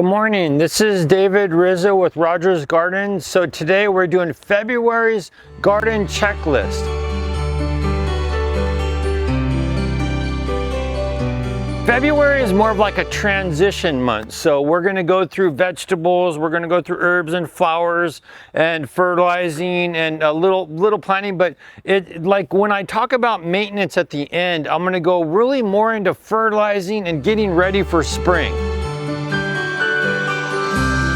Good morning, this is David Rizzo with Rogers Garden. So today we're doing February's garden checklist. February is more of like a transition month. So we're gonna go through vegetables, we're gonna go through herbs and flowers and fertilizing and a little planting, but like when I talk about maintenance at the end, I'm gonna go really more into fertilizing and getting ready for spring.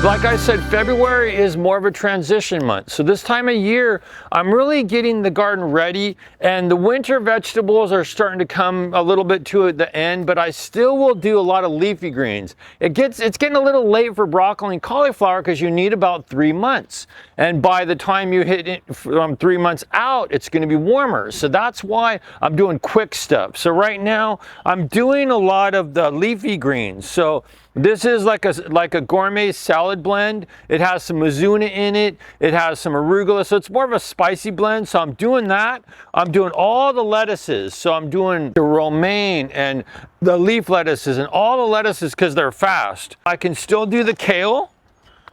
Like I said, February is more of a transition month. So this time of year, I'm really getting the garden ready, and the winter vegetables are starting to come a little bit to the end, but I still will do a lot of leafy greens. It's getting a little late for broccoli and cauliflower because you need about 3 months. And by the time you hit it from 3 months out, it's going to be warmer. So that's why I'm doing quick stuff. So right now, I'm doing a lot of the leafy greens. So this is like a gourmet salad blend. It has some mizuna in it. It has some arugula, so it's more of a spicy blend. So I'm doing that. I'm doing all the lettuces. So I'm doing the romaine and the leaf lettuces and all the lettuces because they're fast. I can still do the kale.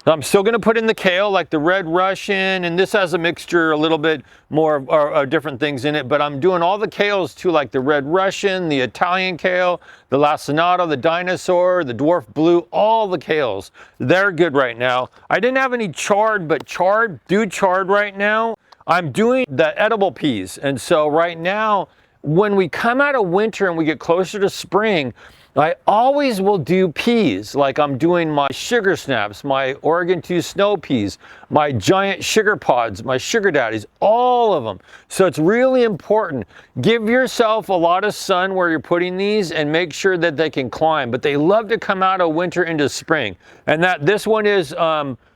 I'm still going to put in the kale, like the red Russian, and this has a mixture, a little bit more of different things in it, but I'm doing all the kales too, like the red Russian, the Italian kale, the lacinato, the dinosaur, the dwarf blue, all the kales. They're good right now. I didn't have any chard, but chard right now. I'm doing the edible peas, and so right now, when we come out of winter and we get closer to spring, I always will do peas, like I'm doing my sugar snaps, my Oregon 2 snow peas, my giant sugar pods, my sugar daddies, all of them. So it's really important. Give yourself a lot of sun where you're putting these and make sure that they can climb, but they love to come out of winter into spring. And this one is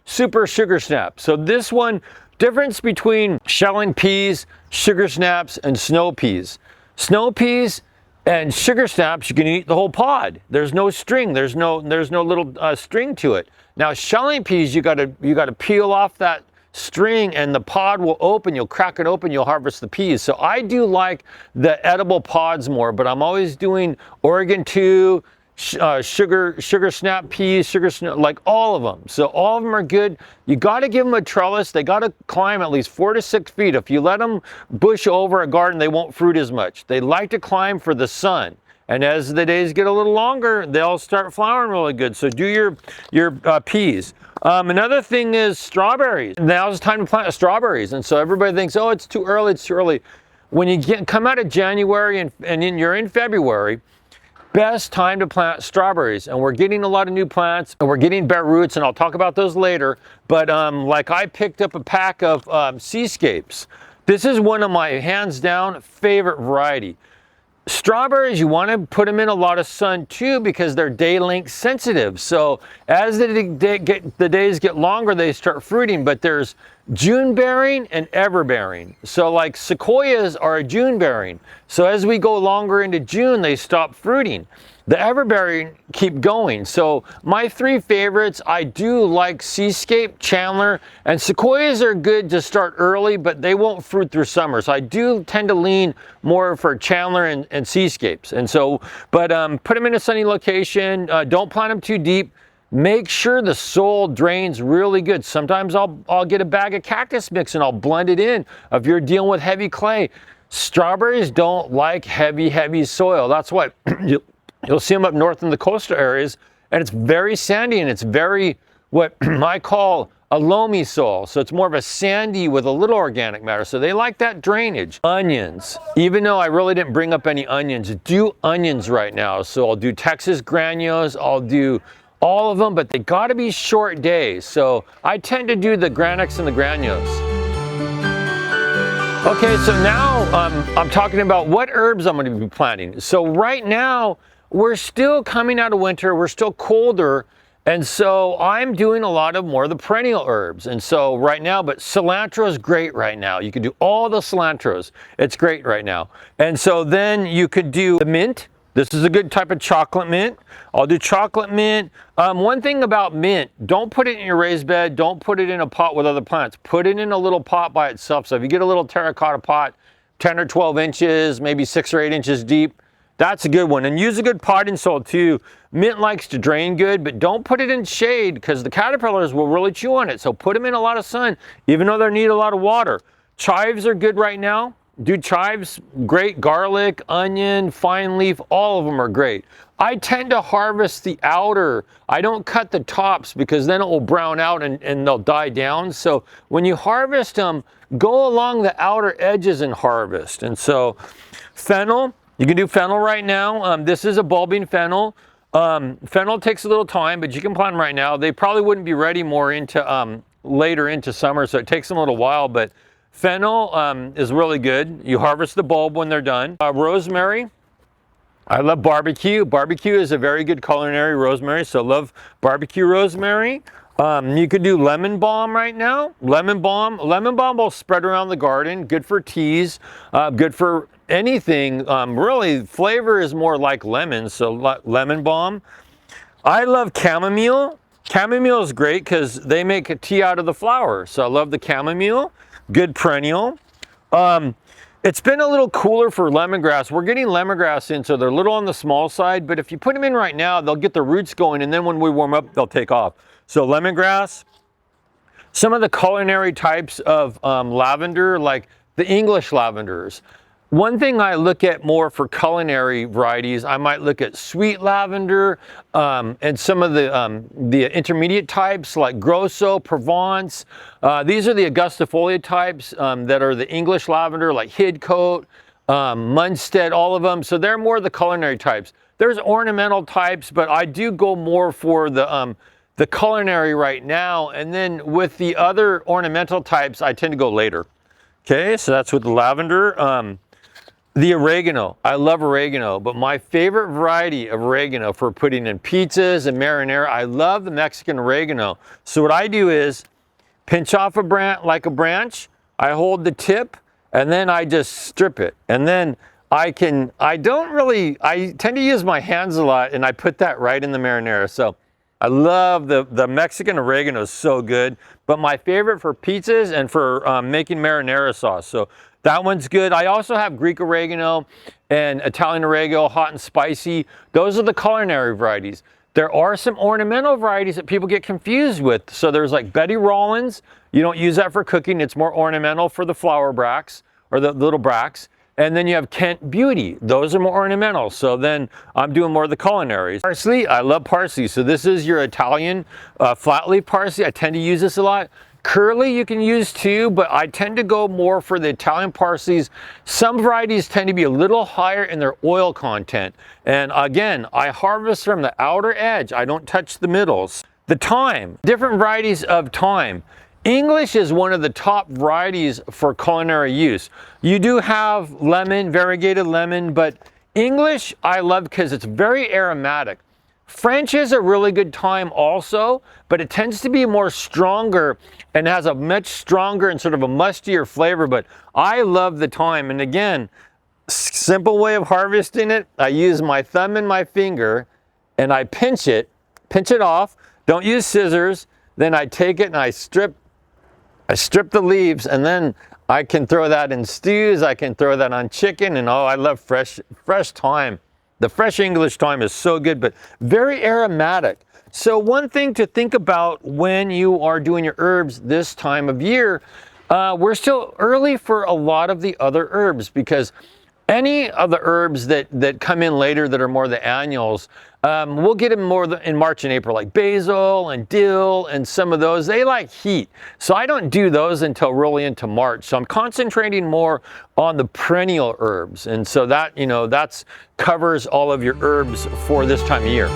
super sugar snap. So this one, difference between shelling peas, sugar snaps, and snow peas. Snow peas and sugar snaps, you can eat the whole pod. There's no string. There's no little string to it. Now shelling peas, you gotta peel off that string, and the pod will open. You'll crack it open. You'll harvest the peas. So I do like the edible pods more, but I'm always doing Oregon 2. Sugar snap peas, like all of them. So all of them are good. You got to give them a trellis. They got to climb at least 4 to 6 feet. If you let them bush over a garden, they won't fruit as much. They like to climb for the sun. And as the days get a little longer, they'll start flowering really good. So do your peas. Another thing is strawberries. Now's the time to plant strawberries. And so everybody thinks, oh, it's too early, it's too early. When you come out of January and you're in February, best time to plant strawberries, and we're getting a lot of new plants, and we're getting bare roots, and I'll talk about those later. But like I picked up a pack of Seascapes. This is one of my hands down favorite variety. Strawberries, you want to put them in a lot of sun too because they're day length sensitive. So as the days get longer, they start fruiting, but there's June bearing and ever bearing. So like sequoias are a June bearing. So as we go longer into June, they stop fruiting. The ever bearing keep going. So my 3 favorites, I do like Seascape, Chandler, and sequoias are good to start early, but they won't fruit through summer. So I do tend to lean more for Chandler and Seascapes. And so, but put them in a sunny location. Don't plant them too deep. Make sure the soil drains really good. Sometimes I'll get a bag of cactus mix and I'll blend it in if you're dealing with heavy clay. Strawberries don't like heavy soil. That's what you'll see them up north in the coastal areas, and it's very sandy, and it's very what I call a loamy soil. So it's more of a sandy with a little organic matter. So they like that drainage. Onions, even though I really didn't bring up any onions, do onions right now. So I'll do Texas granules, I'll do all of them, but they got to be short days. So I tend to do the granics and the granules. Okay, so now I'm talking about what herbs I'm going to be planting. So right now, we're still coming out of winter, we're still colder, and so I'm doing a lot of more of the perennial herbs. And so right now, but cilantro is great right now. You can do all the cilantros. It's great right now. And so then you could do the mint. This is a good type of chocolate mint. I'll do chocolate mint. One thing about mint, don't put it in your raised bed. Don't put it in a pot with other plants. Put it in a little pot by itself. So if you get a little terracotta pot, 10 or 12 inches, maybe 6 or 8 inches deep, that's a good one. And use a good potting soil too. Mint likes to drain good, but don't put it in shade because the caterpillars will really chew on it. So put them in a lot of sun, even though they need a lot of water. Chives are good right now. Do chives, great. Garlic, onion, fine leaf, all of them are great. I tend to harvest the outer. I don't cut the tops because then it will brown out and they'll die down. So when you harvest them, go along the outer edges and harvest. And so fennel, you can do fennel right now. This is a bulbing fennel. Fennel takes a little time, but you can plant them right now. They probably wouldn't be ready more into later into summer, so it takes them a little while, but fennel is really good. You harvest the bulb when they're done. Rosemary, I love barbecue. Barbecue is a very good culinary rosemary, so love barbecue rosemary. You could do lemon balm right now. Lemon balm will spread around the garden. Good for teas, good for anything. Really, flavor is more like lemon, so lemon balm. I love chamomile. Chamomile is great because they make a tea out of the flower. So I love the chamomile. Good perennial. It's been a little cooler for lemongrass. We're getting lemongrass in, so they're a little on the small side, but if you put them in right now, they'll get the roots going, and then when we warm up, they'll take off. So lemongrass. Some of the culinary types of lavender, like the English lavenders. One thing I look at more for culinary varieties, I might look at sweet lavender and some of the intermediate types like Grosso, Provence. These are the Augustifolia types that are the English lavender, like Hidcote, Munstead, all of them. So they're more the culinary types. There's ornamental types, but I do go more for the culinary right now. And then with the other ornamental types, I tend to go later. Okay, so that's with the lavender. The oregano, I love oregano, but my favorite variety of oregano for putting in pizzas and marinara, I love the Mexican oregano. So what I do is pinch off a branch, I hold the tip, and then I just strip it. And then I tend to use my hands a lot, and I put that right in the marinara. So I love the Mexican oregano, is so good, but my favorite for pizzas and for making marinara sauce. So that one's good. I also have Greek oregano and Italian oregano, hot and spicy. Those are the culinary varieties. There are some ornamental varieties that people get confused with. So there's like Betty Rollins. You don't use that for cooking. It's more ornamental for the flower bracts or the little bracts. And then you have Kent Beauty. Those are more ornamental. So then I'm doing more of the culinaries. Parsley, I love parsley. So this is your Italian flat leaf parsley. I tend to use this a lot. Curly you can use too, but I tend to go more for the Italian parsleys. Some varieties tend to be a little higher in their oil content. And again, I harvest from the outer edge. I don't touch the middles. The thyme, different varieties of thyme. English is one of the top varieties for culinary use. You do have lemon, variegated lemon, but English I love because it's very aromatic. French is a really good thyme also, but it tends to be more stronger and has a much stronger and sort of a mustier flavor, but I love the thyme. And again, simple way of harvesting it, I use my thumb and my finger and I pinch it off. Don't use scissors. Then I take it and I strip the leaves, and then I can throw that in stews. I can throw that on chicken, and oh, I love fresh thyme. The fresh English thyme is so good, but very aromatic. So one thing to think about when you are doing your herbs this time of year, we're still early for a lot of the other herbs, because any of the herbs that come in later that are more the annuals, we'll get them more in March and April, like basil and dill and some of those. They like heat. So I don't do those until really into March. So I'm concentrating more on the perennial herbs. And so that, that's covers all of your herbs for this time of year.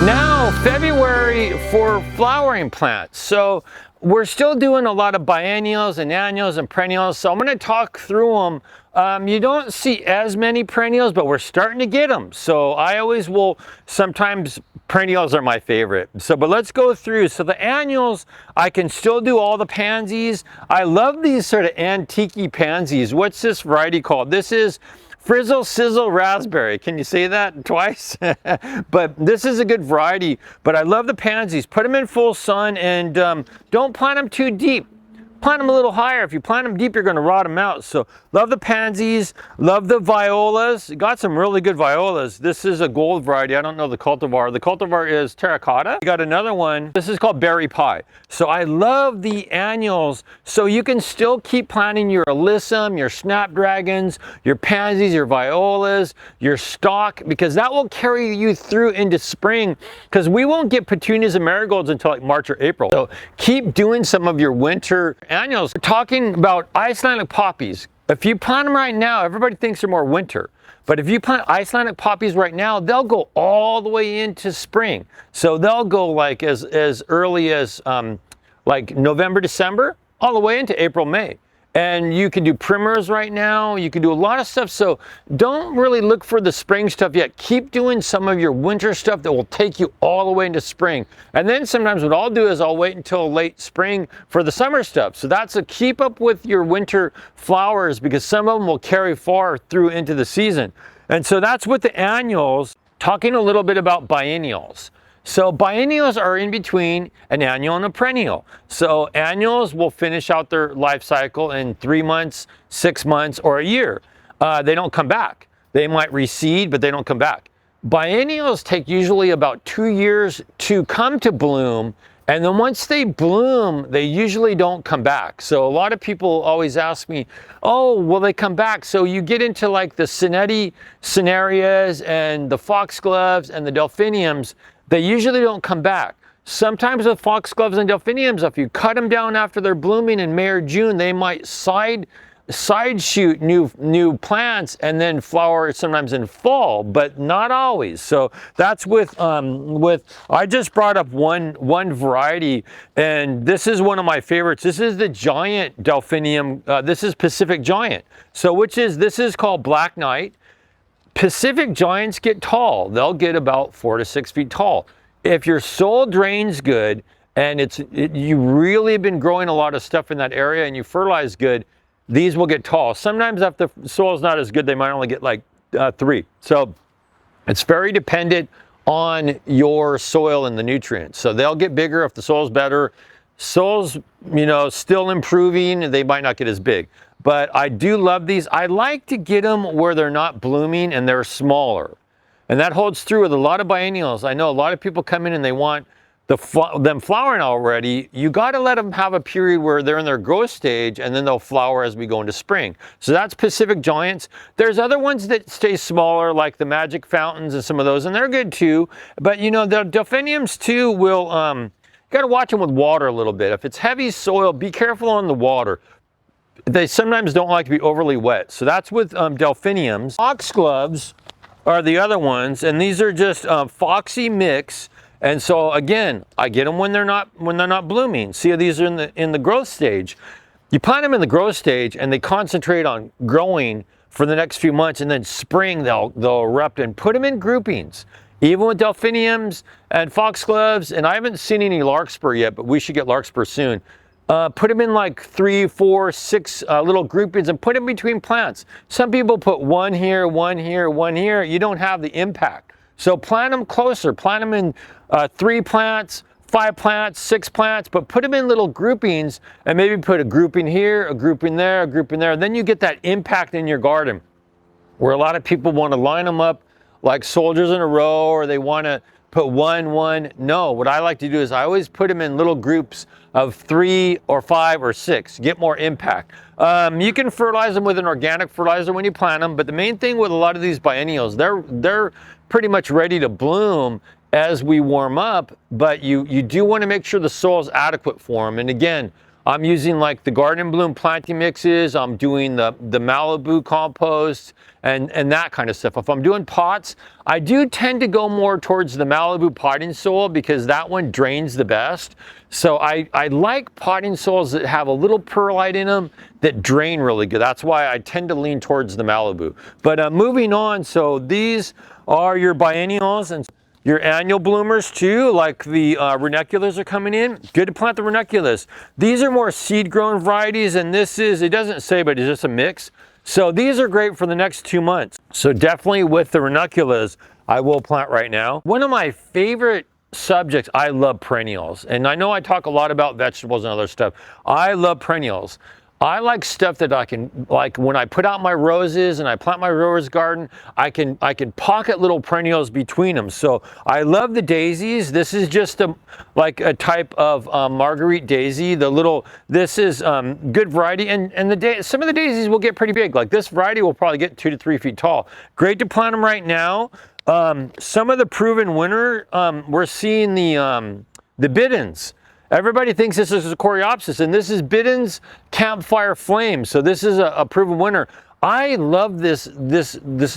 Now, February for flowering plants. So we're still doing a lot of biennials and annuals and perennials, so I'm going to talk through them. You don't see as many perennials, but we're starting to get them. So I always will, sometimes perennials are my favorite. But let's go through. So the annuals, I can still do all the pansies. I love these sort of antique pansies. What's this variety called? This is Frizzle Sizzle Raspberry. Can you say that twice? But this is a good variety. But I love the pansies. Put them in full sun and don't plant them too deep. plant them a little higher. If you plant them deep, you're going to rot them out. So love the pansies, love the violas. Got some really good violas. This is a gold variety. I don't know the cultivar. The cultivar is terracotta. You got another one. This is called berry pie. So I love the annuals. So you can still keep planting your alyssum, your snapdragons, your pansies, your violas, your stock, because that will carry you through into spring, because we won't get petunias and marigolds until like March or April. So keep doing some of your winter annuals. We're talking about Icelandic poppies. If you plant them right now, everybody thinks they're more winter. But if you plant Icelandic poppies right now, they'll go all the way into spring. So they'll go like as early as like November, December, all the way into April, May. And you can do primers right now. You can do a lot of stuff. So don't really look for the spring stuff yet. Keep doing some of your winter stuff that will take you all the way into spring. And then sometimes what I'll do is I'll wait until late spring for the summer stuff. So that's a keep up with your winter flowers, because some of them will carry far through into the season. And so that's with the annuals. Talking a little bit about biennials. So biennials are in between an annual and a perennial. So annuals will finish out their life cycle in 3 months, 6 months, or a year. They don't come back. They might reseed, but they don't come back. Biennials take usually about 2 years to come to bloom. And then once they bloom, they usually don't come back. So a lot of people always ask me, oh, will they come back? So you get into like the Cinetti Cinerias and the foxgloves and the delphiniums. They usually don't come back. Sometimes with foxgloves and delphiniums, if you cut them down after they're blooming in May or June, they might side shoot new plants and then flower sometimes in fall, but not always. So that's with I just brought up one variety, and this is one of my favorites. This is the giant delphinium. This is Pacific Giant. So this is called Black Knight. Pacific Giants get tall. They'll get about 4 to 6 feet tall. If your soil drains good and you really have been growing a lot of stuff in that area and you fertilize good, these will get tall. Sometimes if the soil's not as good, they might only get like 3. So it's very dependent on your soil and the nutrients. So they'll get bigger if the soil's better. Soil's, still improving, they might not get as big. But I do love these. I like to get them where they're not blooming and they're smaller. And that holds true with a lot of biennials. I know a lot of people come in and they want them flowering already. You got to let them have a period where they're in their growth stage, and then they'll flower as we go into spring. So that's Pacific Giants. There's other ones that stay smaller, like the Magic Fountains and some of those, and they're good too. But the delphiniums too will, you got to watch them with water a little bit. If it's heavy soil, be careful on the water. They sometimes don't like to be overly wet. So that's with delphiniums. Foxgloves are the other ones, and these are just foxy mix. And so again, I get them when they're not blooming. See, these are in the growth stage. You plant them in the growth stage, and they concentrate on growing for the next few months, and then spring they'll erupt, and put them in groupings. Even with delphiniums and foxgloves, and I haven't seen any larkspur yet, but we should get larkspur soon. Put them in like 3, 4, 6 little groupings and put them between plants. Some people put one here, one here, one here. You don't have the impact. So plant them closer. Plant them in 3 plants, 5 plants, 6 plants, but put them in little groupings, and maybe put a grouping here, a grouping there, a grouping there. Then you get that impact in your garden, where a lot of people want to line them up like soldiers in a row, or they want to put one. No, what I like to do is I always put them in little groups of 3 or 5 or 6, get more impact. You can fertilize them with an organic fertilizer when you plant them, but the main thing with a lot of these biennials, they're pretty much ready to bloom as we warm up, but you do want to make sure the soil is adequate for them. And again, I'm using like the Garden Bloom planting mixes, I'm doing the Malibu compost and that kind of stuff. If I'm doing pots, I do tend to go more towards the Malibu potting soil because that one drains the best. So I like potting soils that have a little perlite in them that drain really good. That's why I tend to lean towards the Malibu. But moving on, so these are your biennials and your annual bloomers too, like the ranunculus are coming in. Good to plant the ranunculus. These are more seed-grown varieties, and this is, it doesn't say, but it's just a mix. So these are great for the next 2 months. So definitely with the ranunculus, I will plant right now. One of my favorite subjects, I love perennials. And I know I talk a lot about vegetables and other stuff. I love perennials. I like stuff that I can, like when I put out my roses and I plant my rose garden, I can pocket little perennials between them. So I love the daisies. This is just like a type of Marguerite daisy. This is good variety, and some of the daisies will get pretty big. Like this variety will probably get 2 to 3 feet tall. Great to plant them right now. Some of the proven winter, we're seeing the Biddens. Everybody thinks this is a Coreopsis, and this is Biddens Campfire Flame. So this is a proven winner. I love this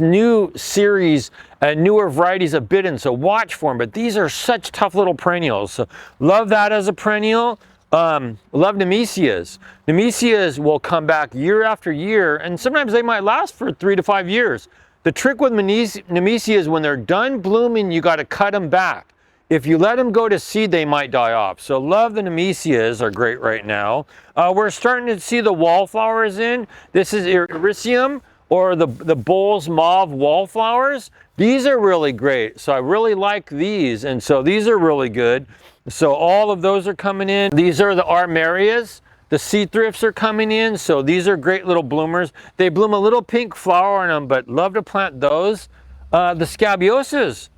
new series and newer varieties of Biddens, so watch for them. But these are such tough little perennials. So love that as a perennial. Love Nemesias. Nemesias will come back year after year, and sometimes they might last for 3 to 5 years. The trick with Nemesias, when they're done blooming, you got to cut them back. If you let them go to seed, they might die off. So love the Nemesias, are great right now. We're starting to see the wallflowers in. This is Ericium, or the Bull's Mauve wallflowers. These are really great. So I really like these, and so these are really good. So all of those are coming in. These are the Armerias. The sea thrifts are coming in, so these are great little bloomers. They bloom a little pink flower on them, but love to plant those. The Scabiosas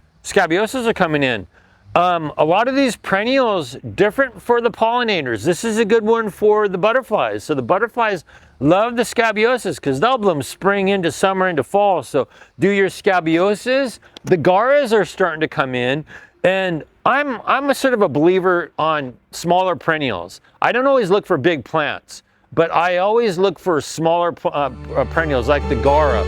are coming in. A lot of these perennials, different for the pollinators. This is a good one for the butterflies. So the butterflies love the Scabiosas because they'll bloom spring into summer into fall. So do your Scabiosas. The Garas are starting to come in, and I'm a sort of a believer on smaller perennials. I don't always look for big plants, but I always look for smaller perennials like the Gara.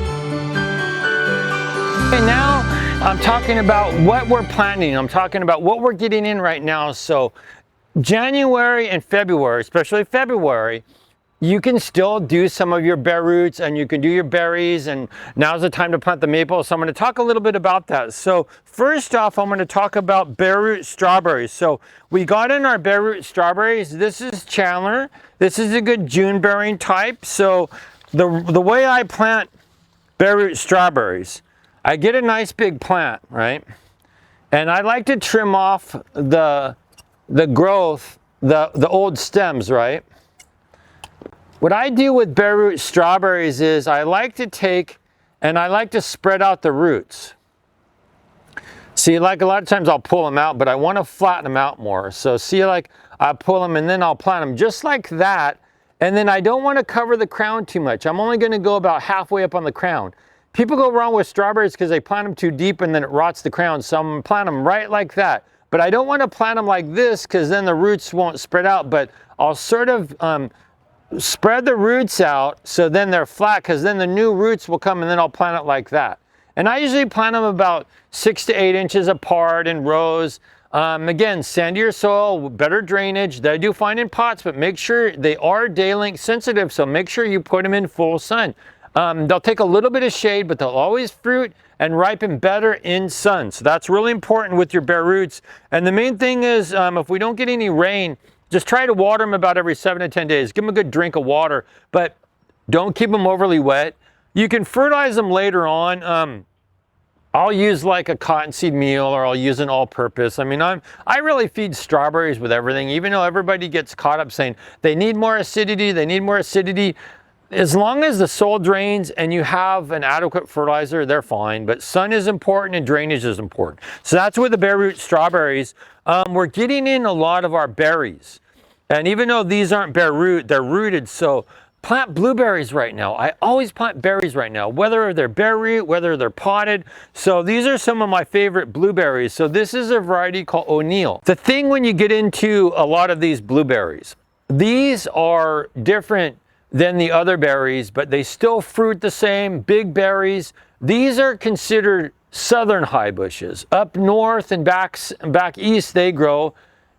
And now I'm talking about what we're planting. I'm talking about what we're getting in right now. So January and February, especially February, you can still do some of your bare roots and you can do your berries, and now's the time to plant the maple. So I'm going to talk a little bit about that. So first off, I'm going to talk about bare root strawberries. So we got in our bare root strawberries. This is Chandler. This is a good June bearing type. So the way I plant bare root strawberries, I get a nice big plant, right? And I like to trim off the growth, the old stems, right? What I do with bare root strawberries is I like to take and I like to spread out the roots. See, like a lot of times I'll pull them out, but I want to flatten them out more. So see, like I pull them and then I'll plant them just like that. And then I don't want to cover the crown too much. I'm only going to go about halfway up on the crown. People go wrong with strawberries because they plant them too deep and then it rots the crown. So I'm going to plant them right like that. But I don't want to plant them like this because then the roots won't spread out. But I'll sort of spread the roots out so then they're flat, because then the new roots will come and then I'll plant it like that. And I usually plant them about 6 to 8 inches apart in rows. Again, sandier soil, better drainage. They do fine in pots, but make sure they are day length sensitive, so make sure you put them in full sun. They'll take a little bit of shade, but they'll always fruit and ripen better in sun. So that's really important with your bare roots. And the main thing is, if we don't get any rain, just try to water them about every 7 to 10 days. Give them a good drink of water, but don't keep them overly wet. You can fertilize them later on. I'll use like a cottonseed meal, or I'll use an all-purpose. I mean, I really feed strawberries with everything, even though everybody gets caught up saying they need more acidity, they need more acidity. As long as the soil drains and you have an adequate fertilizer, they're fine. But sun is important and drainage is important. So that's with the bare root strawberries. We're getting in a lot of our berries. And even though these aren't bare root, they're rooted. So plant blueberries right now. I always plant berries right now, whether they're bare root, whether they're potted. So these are some of my favorite blueberries. So this is a variety called O'Neill. The thing when you get into a lot of these blueberries, these are different than the other berries, but they still fruit the same, big berries. These are considered southern high bushes. Up north and back east, they grow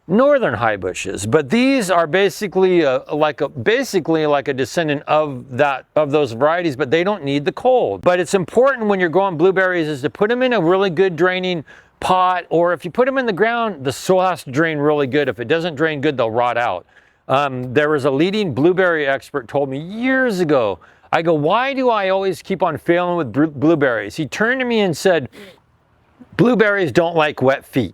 northern high bushes. But these are basically like a descendant of those varieties, but they don't need the cold. But it's important when you're growing blueberries is to put them in a really good draining pot, or if you put them in the ground, the soil has to drain really good. If it doesn't drain good, they'll rot out. There was a leading blueberry expert told me years ago, I go, why do I always keep on failing with blueberries? He turned to me and said, blueberries don't like wet feet.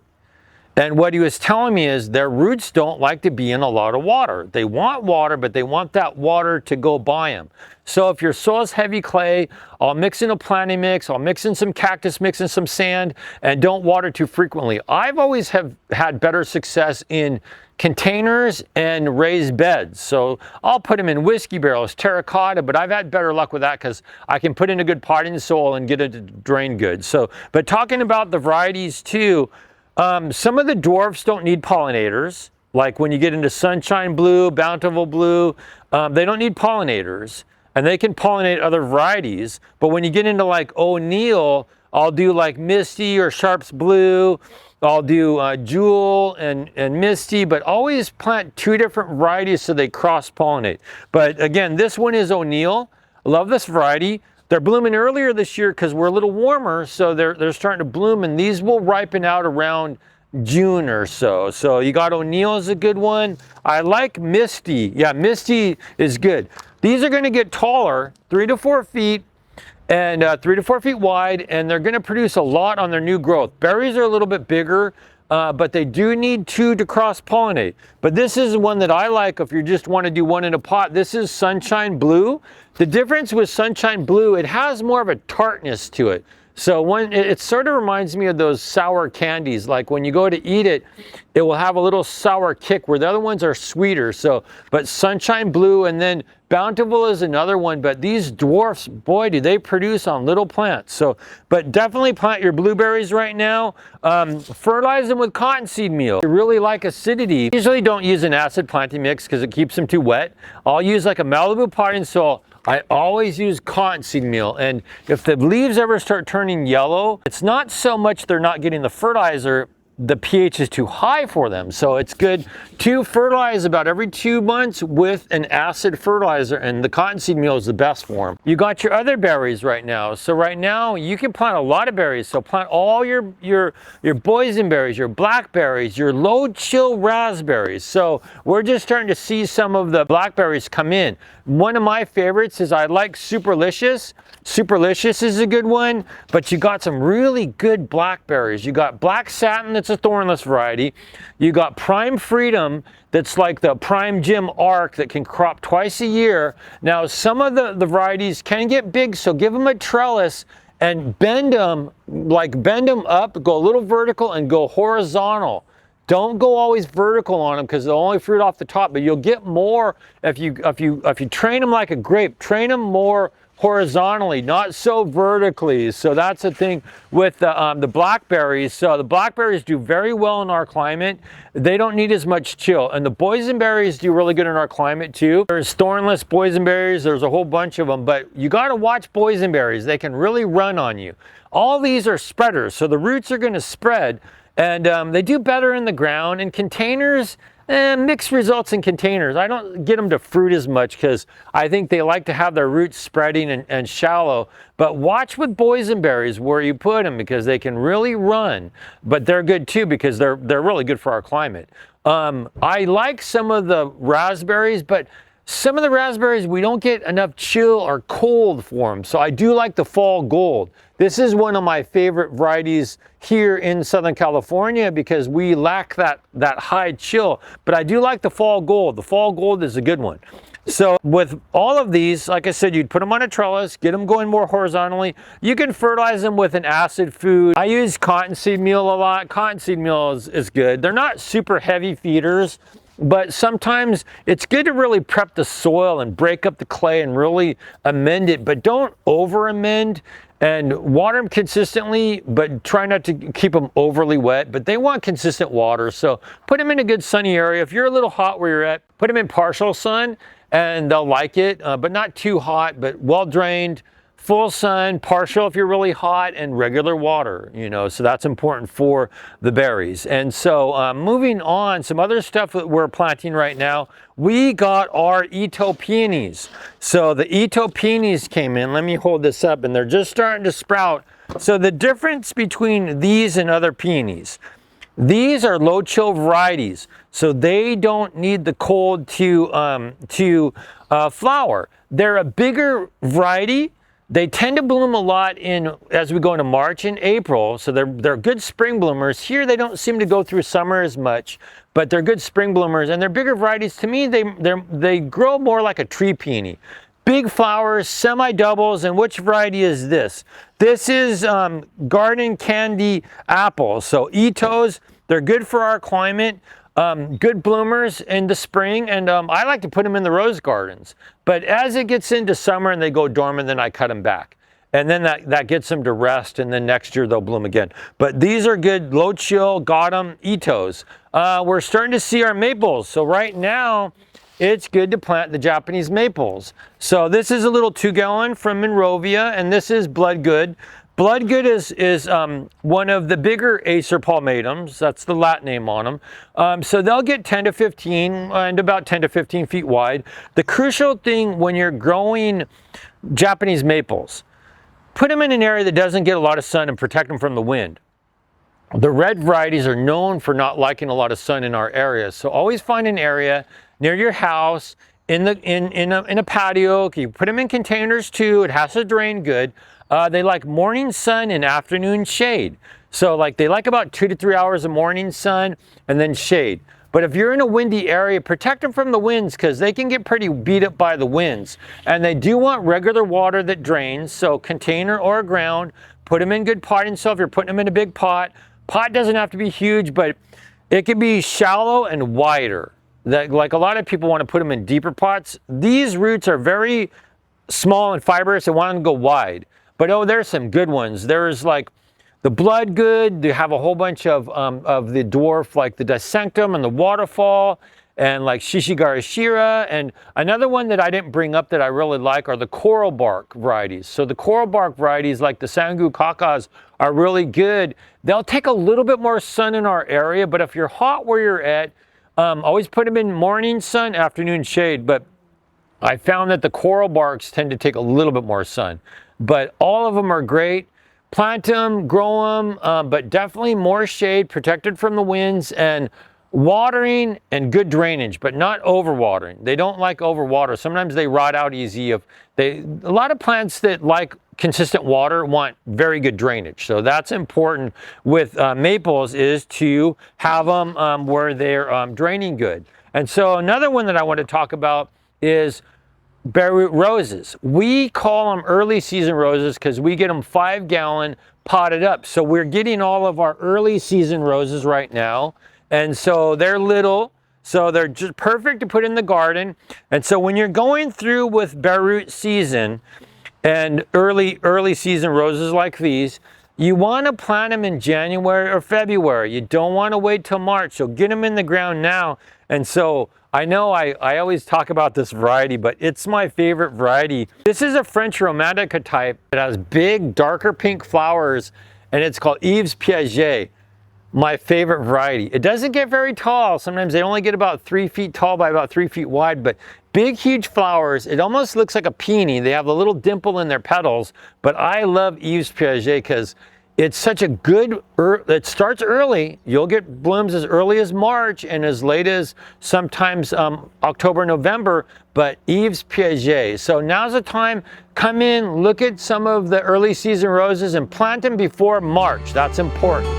And what he was telling me is their roots don't like to be in a lot of water. They want water, but they want that water to go by them. So if your soil's heavy clay, I'll mix in a planting mix, I'll mix in some cactus, mix in some sand, and don't water too frequently. I've always had better success in containers and raised beds. So I'll put them in whiskey barrels, terracotta, but I've had better luck with that because I can put in a good potting soil and get it to drain good. So, but talking about the varieties too, some of the dwarfs don't need pollinators. Like when you get into Sunshine Blue, Bountiful Blue, they don't need pollinators. And they can pollinate other varieties. But when you get into like O'Neill, I'll do like Misty or Sharp's Blue. I'll do Jewel and Misty, but always plant 2 different varieties so they cross-pollinate. But again, this one is O'Neill. I love this variety. They're blooming earlier this year because we're a little warmer, so they're starting to bloom, and these will ripen out around June or so. So you got O'Neill is a good one. I like Misty. Yeah, Misty is good. These are going to get taller, 3 to 4 feet, and 3 to 4 feet wide, and they're going to produce a lot on their new growth. Berries are a little bit bigger, but they do need 2 to cross-pollinate. But this is one that I like if you just want to do one in a pot. This is Sunshine Blue. The difference with Sunshine Blue, it has more of a tartness to it. So when it sort of reminds me of those sour candies, like when you go to eat it, it will have a little sour kick where the other ones are sweeter. So, but Sunshine Blue, and then Bountiful is another one, but these dwarfs, boy, do they produce on little plants. So, but definitely plant your blueberries right now. Fertilize them with cottonseed meal. You really like acidity. Usually don't use an acid planting mix because it keeps them too wet. I'll use like a Malibu potting soil. I always use cottonseed meal, and if the leaves ever start turning yellow, it's not so much they're not getting the fertilizer, the pH is too high for them. So it's good to fertilize about every 2 months with an acid fertilizer, and the cottonseed meal is the best for them. You got your other berries right now. So right now you can plant a lot of berries. So plant all your boysenberries, your blackberries, your low chill raspberries. So we're just starting to see some of the blackberries come in. One of my favorites is I like Superlicious. Superlicious is a good one, but you got some really good blackberries. You got Black Satin, that's a thornless variety. You got Prime Freedom, that's like the Prime Gem Arc that can crop twice a year. Now, some of the varieties can get big, so give them a trellis and bend them, like bend them up, go a little vertical and go horizontal. Don't go always vertical on them because they'll only fruit off the top, but you'll get more if you train them like a grape. Train them more horizontally, not so vertically. So that's the thing with the blackberries. So the blackberries do very well in our climate. They don't need as much chill. And the boysenberries do really good in our climate too. There's thornless boysenberries. There's a whole bunch of them, but you got to watch boysenberries. They can really run on you. All these are spreaders, so the roots are going to spread, and they do better in the ground. In containers, mixed results in containers. I don't get them to fruit as much because I think they like to have their roots spreading and shallow. But watch with boysenberries where you put them because they can really run. But they're good too because they're really good for our climate. I like some of the raspberries, but some of the raspberries we don't get enough chill or cold for them. So I do like the Fall Gold. This is one of my favorite varieties here in Southern California because we lack that high chill. But I do like the Fall Gold. The Fall Gold is a good one. So with all of these, like I said, you'd put them on a trellis, get them going more horizontally. You can fertilize them with an acid food. I use cottonseed meal a lot. Cottonseed meal is good. They're not super heavy feeders, but sometimes it's good to really prep the soil and break up the clay and really amend it, but don't over amend. And water them consistently, but try not to keep them overly wet. But they want consistent water, so put them in a good sunny area. If you're a little hot where you're at, put them in partial sun and they'll like it, but not too hot, but well drained, full sun, partial if you're really hot, and regular water, you know, so that's important for the berries. And so moving on, some other stuff that we're planting right now, we got our Ito peonies. So the Ito peonies came in. Let me hold this up, and they're just starting to sprout. So the difference between these and other peonies, these are low chill varieties, so they don't need the cold to flower. They're a bigger variety, They tend to bloom a lot as we go into March and April, so they're good spring bloomers. Here they don't seem to go through summer as much, but they're good spring bloomers, and they're bigger varieties. To me, they grow more like a tree peony. Big flowers, semi-doubles, and which variety is this? This is garden candy apples. So Itos, they're good for our climate. Good bloomers in the spring, and I like to put them in the rose gardens. But as it gets into summer and they go dormant, then I cut them back. And then that gets them to rest, and then next year they'll bloom again. But these are good, low chill, got them, Itos. We're starting to see our maples. So right now, it's good to plant the Japanese maples. So this is a little 2-gallon from Monrovia, and this is Bloodgood. Bloodgood is one of the bigger Acer palmatums. That's the Latin name on them. So they'll get 10 to 15 and about 10 to 15 feet wide. The crucial thing when you're growing Japanese maples, put them in an area that doesn't get a lot of sun and protect them from the wind. The red varieties are known for not liking a lot of sun in our area. So always find an area near your house in a patio. You put them in containers too. It has to drain good. They like morning sun and afternoon shade. So like they like about 2 to 3 hours of morning sun and then shade. But if you're in a windy area, protect them from the winds because they can get pretty beat up by the winds. And they do want regular water that drains. So container or ground, put them in good potting soil if you're putting them in a big pot. Pot doesn't have to be huge, but it can be shallow and wider. Like a lot of people want to put them in deeper pots. These roots are very small and fibrous and want them to go wide. But oh, there's some good ones. There's like the Bloodgood. They have a whole bunch of the dwarf, like the Dissanctum and the Waterfall, and like Shishigarashira. And another one that I didn't bring up that I really like are the coral bark varieties. So the coral bark varieties, like the Sangu Kakas, are really good. They'll take a little bit more sun in our area, but if you're hot where you're at, always put them in morning sun, afternoon shade. But I found that the coral barks tend to take a little bit more sun. But all of them are great. Plant them, grow them, but definitely more shade, protected from the winds, and watering and good drainage, but not overwatering. They don't like overwater. Sometimes they rot out easy. A lot of plants that like consistent water want very good drainage. So that's important with maples, is to have them where they're draining good. And so another one that I want to talk about is bare root roses. We call them early season roses because we get them 5-gallon potted up. So we're getting all of our early season roses right now. And so they're little, so they're just perfect to put in the garden. And so when you're going through with bare root season and early season roses like these, you want to plant them in January or February. You don't want to wait till March. So get them in the ground now. And so I know I always talk about this variety, but it's my favorite variety. This is a French Romantica type. It has big, darker pink flowers, and it's called Yves Piaget. My favorite variety. It doesn't get very tall. Sometimes they only get about 3 feet tall by about 3 feet wide, but big, huge flowers. It almost looks like a peony. They have a little dimple in their petals, but I love Yves Piaget because it's such a good, it starts early. You'll get blooms as early as March and as late as sometimes October, November, but Yves Piaget. So now's the time, come in, look at some of the early season roses and plant them before March. That's important.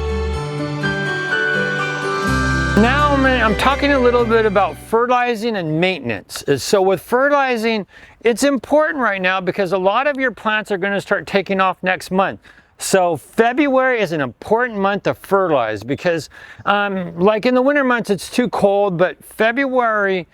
Now I'm talking a little bit about fertilizing and maintenance. So with fertilizing, it's important right now because a lot of your plants are going to start taking off next month. So February is an important month to fertilize because like in the winter months it's too cold, but February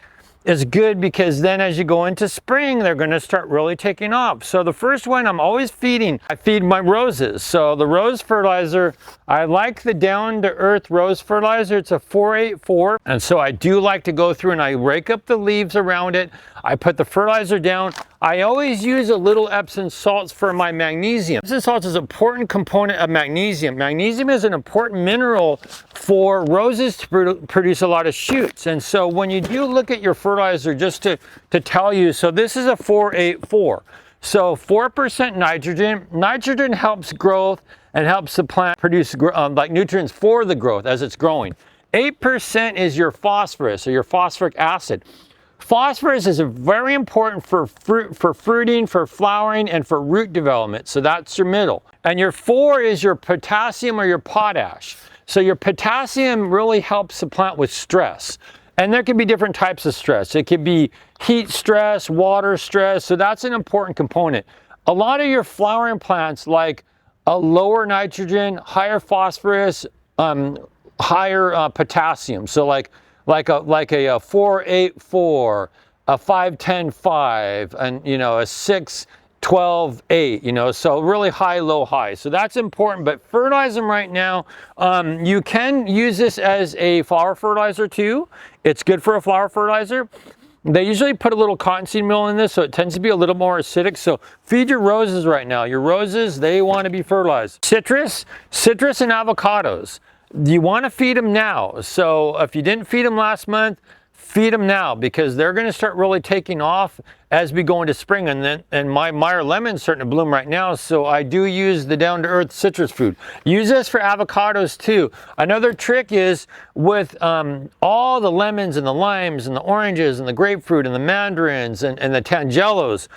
is good because then as you go into spring, they're going to start really taking off. So the first one I'm always feeding, I feed my roses. So the rose fertilizer, I like the down to earth rose fertilizer. It's a 484. And so I do like to go through and I rake up the leaves around it. I put the fertilizer down. I always use a little Epsom salts for my magnesium. Epsom salts is an important component of magnesium. Magnesium is an important mineral for roses to produce a lot of shoots. And so when you do look at your fertilizer, just to tell you, so this is a 484. So 4% nitrogen. Nitrogen helps growth and helps the plant produce like nutrients for the growth as it's growing. 8% is your phosphorus or your phosphoric acid. Phosphorus is very important for fruiting, for flowering, and for root development. So that's your middle. And your 4 is your potassium or your potash. So your potassium really helps the plant with stress. And there can be different types of stress. It could be heat stress, water stress. So that's an important component. A lot of your flowering plants like a lower nitrogen, higher phosphorus, higher potassium. So like a 4-8-4, a 5-10-5, and a 6-12-8, so really high, low, high. So that's important, but fertilize them right now. You can use this as a flower fertilizer too. It's good for a flower fertilizer. They usually put a little cottonseed meal in this, so it tends to be a little more acidic. So feed your roses right now. Your roses, they want to be fertilized. Citrus and avocados. You want to feed them now. So if you didn't feed them last month, feed them now, because they're going to start really taking off as we go into spring. And my Meyer lemon's starting to bloom right now, so I do use the down-to-earth citrus food. Use this for avocados too. Another trick is with all the lemons and the limes and the oranges and the grapefruit and the mandarins and the tangelos.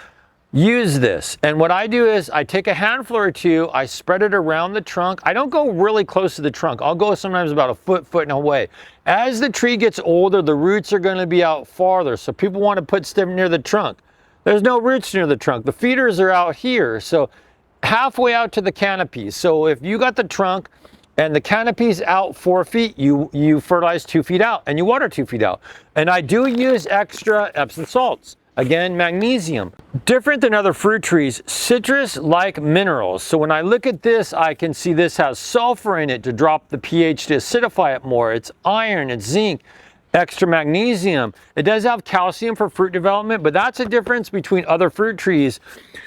Use this. And what I do is I take a handful or two, I spread it around the trunk. I don't go really close to the trunk. I'll go sometimes about a foot and away. As the tree gets older, the roots are going to be out farther. So people want to put stuff near the trunk. There's no roots near the trunk. The feeders are out here. So halfway out to the canopy. So if you got the trunk and the canopy's out 4 feet, you fertilize 2 feet out and you water 2 feet out. And I do use extra Epsom salts. Again, magnesium. Different than other fruit trees, citrus like minerals. So when I look at this, I can see this has sulfur in it to drop the pH to acidify it more. It's iron, it's zinc, extra magnesium. It does have calcium for fruit development, but that's a difference between other fruit trees.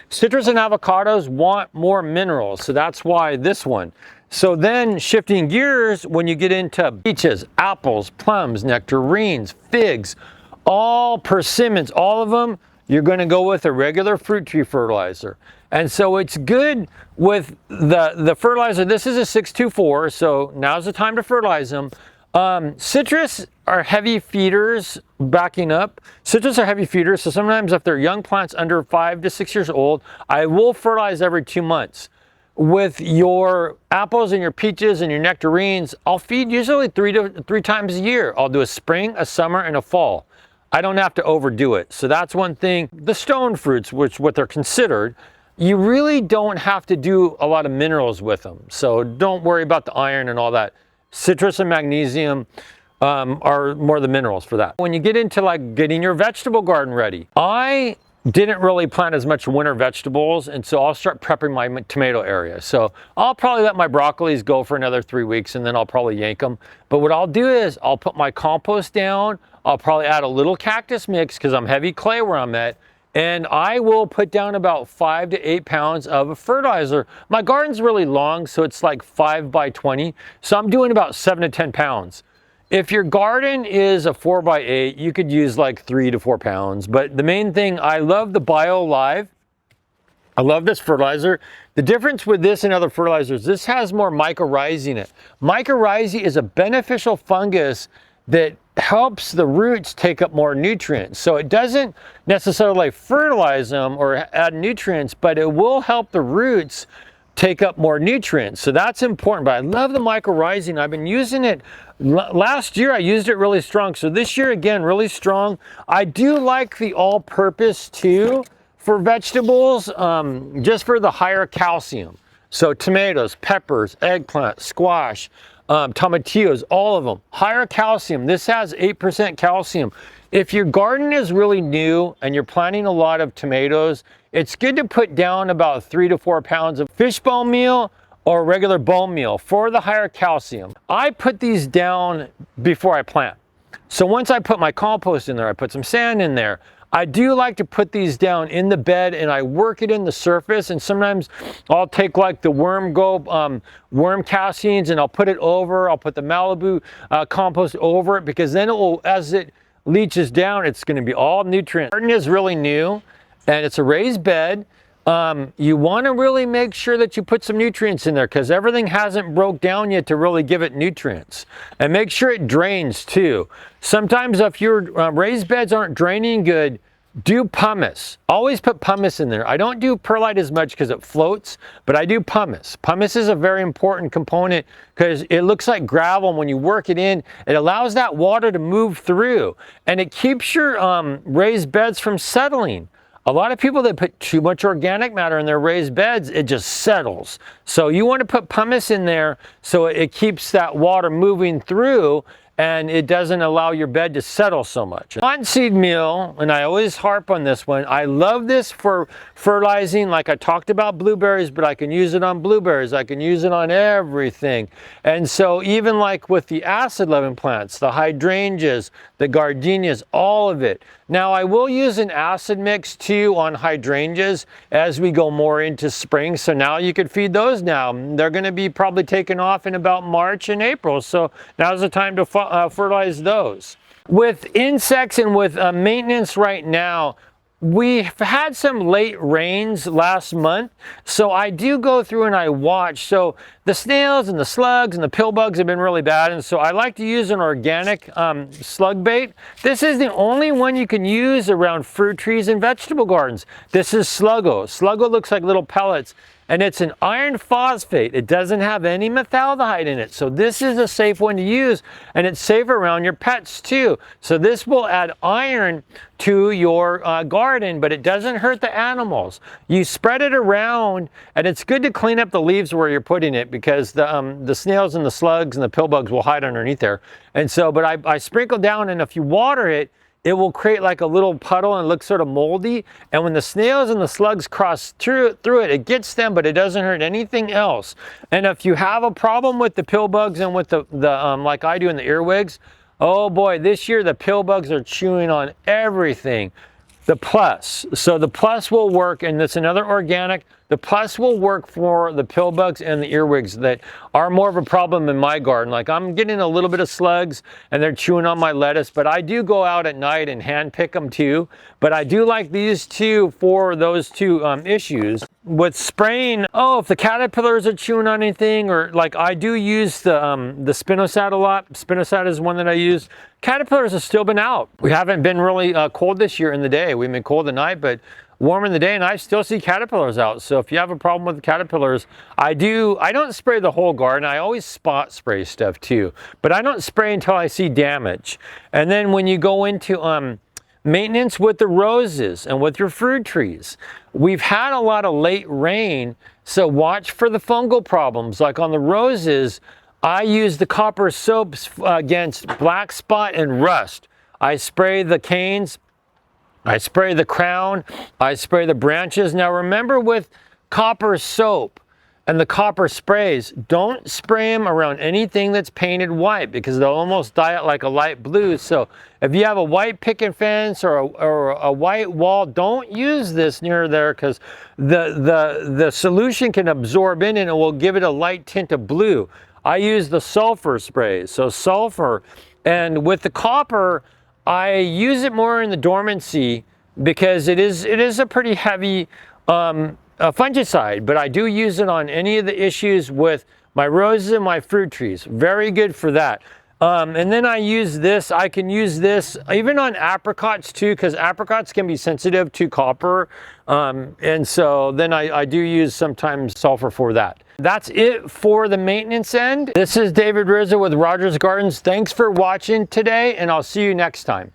Citrus and avocados want more minerals, so that's why this one. So then shifting gears, when you get into peaches, apples, plums, nectarines, figs, all persimmons, all of them, you're going to go with a regular fruit tree fertilizer. And so it's good with the fertilizer. This is a 6-2-4, so now's the time to fertilize them. Citrus are heavy feeders, backing up. Citrus are heavy feeders, so sometimes if they're young plants under 5 to 6 years old, I will fertilize every 2 months. With your apples and your peaches and your nectarines, I'll feed usually three times a year. I'll do a spring, a summer, and a fall. I don't have to overdo it. So that's one thing. The stone fruits, which what they're considered, you really don't have to do a lot of minerals with them. So don't worry about the iron and all that. Citrus and magnesium are more the minerals for that. When you get into like getting your vegetable garden ready, I didn't really plant as much winter vegetables, and so I'll start prepping my tomato area. So I'll probably let my broccolis go for another 3 weeks, and then I'll probably yank them. But what I'll do is I'll put my compost down. I'll probably add a little cactus mix because I'm heavy clay where I'm at, and I will put down about 5 to 8 pounds of a fertilizer. My garden's really long, so it's like 5 by 20, so I'm doing about 7 to 10 pounds. If your garden is a 4 by 8, you could use like 3 to 4 pounds. But the main thing, I love the Bio Live. I love this fertilizer. The difference with this and other fertilizers, this has more mycorrhizae in it. Mycorrhizae is a beneficial fungus that helps the roots take up more nutrients. So it doesn't necessarily fertilize them or add nutrients, but it will help the roots take up more nutrients. So that's important. But I love the mycorrhizae. I've been using it. Last year I used it really strong. So this year again, really strong. I do like the all-purpose too for vegetables, just for the higher calcium. So tomatoes, peppers, eggplant, squash, tomatillos, all of them. Higher calcium. This has 8% calcium. If your garden is really new and you're planting a lot of tomatoes, it's good to put down about 3 to 4 pounds of fishbone meal or regular bone meal for the higher calcium. I put these down before I plant. So once I put my compost in there, I put some sand in there. I do like to put these down in the bed and I work it in the surface, and sometimes I'll take like the worm castings and I'll put it over, I'll put the Malibu compost over it, because then it will, as it leaches down, it's going to be all nutrient. The garden is really new and it's a raised bed. you want to really make sure that you put some nutrients in there because everything hasn't broke down yet to really give it nutrients. And make sure it drains too. Sometimes if your raised beds aren't draining good, do pumice. Always put pumice in there. I don't do perlite as much because it floats, but I do pumice. Pumice is a very important component because it looks like gravel, and when you work it in, it allows that water to move through, and it keeps your raised beds from settling. A lot of people that put too much organic matter in their raised beds, it just settles. So you want to put pumice in there so it keeps that water moving through, and it doesn't allow your bed to settle so much. Cottonseed meal, and I always harp on this one, I love this for fertilizing, like I talked about blueberries, but I can use it on blueberries, I can use it on everything. And so even like with the acid-loving plants, the hydrangeas, the gardenias, all of it. Now I will use an acid mix too on hydrangeas as we go more into spring, so now you could feed those now. They're gonna be probably taken off in about March and April, so now's the time to fertilize those. With insects and with maintenance right now, we've had some late rains last month, so I do go through and I watch. So the snails and the slugs and the pill bugs have been really bad, and so I like to use an organic slug bait. This is the only one you can use around fruit trees and vegetable gardens. This is Sluggo. Sluggo looks like little pellets, and it's an iron phosphate. It doesn't have any methaldehyde in it. So this is a safe one to use, and it's safe around your pets too. So this will add iron to your garden, but it doesn't hurt the animals. You spread it around, and it's good to clean up the leaves where you're putting it because the snails and the slugs and the pill bugs will hide underneath there. And so, but I sprinkle down, and if you water it, it will create like a little puddle and look sort of moldy. And when the snails and the slugs cross through it, it gets them, but it doesn't hurt anything else. And if you have a problem with the pill bugs and with the like I do in the earwigs, oh boy, this year the pill bugs are chewing on everything. The Plus, so the Plus will work, and that's another organic. The Plus will work for the pill bugs and the earwigs that are more of a problem in my garden. Like I'm getting a little bit of slugs and they're chewing on my lettuce, but I do go out at night and hand pick them too. But I do like these two for those two issues. With spraying, oh, if the caterpillars are chewing on anything, or like I do use the spinosad a lot. Spinosad is one that I use. Caterpillars have still been out. We haven't been really cold this year in the day. We've been cold at night, but warm in the day, and I still see caterpillars out. So if you have a problem with the caterpillars, I don't spray the whole garden. I always spot spray stuff too, but I don't spray until I see damage. And then when you go into maintenance with the roses and with your fruit trees, we've had a lot of late rain, so watch for the fungal problems. Like on the roses, I use the copper soaps against black spot and rust. I spray the canes, I spray the crown, I spray the branches. Now remember, with copper soap and the copper sprays, don't spray them around anything that's painted white because they'll almost dye it like a light blue. So if you have a white picket fence or a white wall, don't use this near there because the solution can absorb in and it will give it a light tint of blue. I use the sulfur sprays, so sulfur. And with the copper, I use it more in the dormancy because it is a pretty heavy fungicide, but I do use it on any of the issues with my roses and my fruit trees. Very good for that. And then I use this. I can use this even on apricots too, because apricots can be sensitive to copper. And so then I do use sometimes sulfur for that. That's it for the maintenance end. This is David Rizzo with Rogers Gardens. Thanks for watching today, and I'll see you next time.